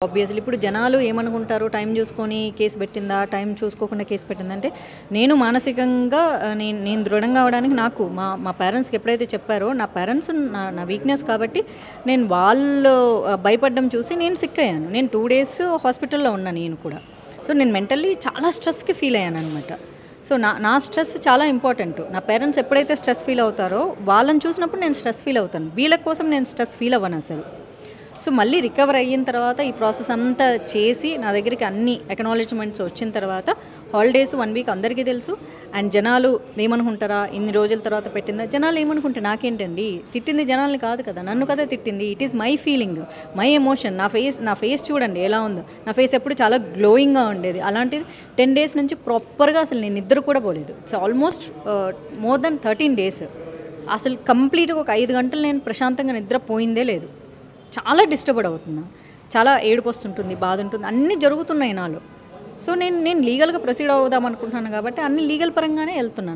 Obviously ఇప్పుడు జనాలు ఏమనుకుంటారు, టైం చూసుకొని కేసు పెట్టిందా, టైం చూసుకోకుండా కేసు పెట్టిందంటే నేను మానసికంగా నేను దృఢంగా అవడానికి నాకు మా పేరెంట్స్కి ఎప్పుడైతే చెప్పారో నా పేరెంట్స్ నా వీక్నెస్ కాబట్టి నేను వాళ్ళు భయపడడం చూసి నేను సిక్ అయ్యాను. నేను 2 days హాస్పిటల్లో ఉన్నాను నేను కూడా. సో నేను మెంటల్లీ చాలా స్ట్రెస్కి ఫీల్ అయ్యాను అనమాట. సో నా స్ట్రెస్ చాలా ఇంపార్టెంట్. నా పేరెంట్స్ ఎప్పుడైతే స్ట్రెస్ ఫీల్ అవుతారో వాళ్ళని చూసినప్పుడు నేను స్ట్రెస్ ఫీల్ అవుతాను. వీళ్ళ కోసం నేను స్ట్రెస్ ఫీల్ అవ్వను అసలు. సో మళ్ళీ రికవర్ అయిన తర్వాత ఈ ప్రాసెస్ అంతా చేసి నా దగ్గరికి అన్ని అక్నాలెడ్జ్మెంట్స్ వచ్చిన తర్వాత హాలిడేస్ 1 week అందరికీ తెలుసు. అండ్ జనాలు ఏమనుకుంటారా, ఇన్ని రోజుల తర్వాత పెట్టిందా, జనాలు ఏమనుకుంటే నాకేంటండి, తిట్టింది జనాల్ని కాదు కదా, నన్ను కదా తిట్టింది. It is my feeling, my emotion. నా ఫేస్ చూడండి ఎలా ఉందో. నా ఫేస్ ఎప్పుడు చాలా గ్లోయింగ్గా ఉండేది. అలాంటిది 10 days నుంచి ప్రాపర్గా అసలు నేను నిద్ర కూడా పోలేదు. It's almost more than 13 days. అసలు కంప్లీట్గా ఒక 5 గంటలు నేను ప్రశాంతంగా నిద్ర పోయిందే లేదు. చాలా డిస్టర్బ్ అవుతున్నా, చాలా ఏడుపు వస్తుంటుంది, బాధ ఉంటుంది, అన్నీ జరుగుతున్నాయి నాలో. సో నేను లీగల్గా ప్రొసీడ్ అవుదాం అనుకుంటున్నాను కాబట్టి అన్ని లీగల్ పరంగానే వెళ్తున్నాను.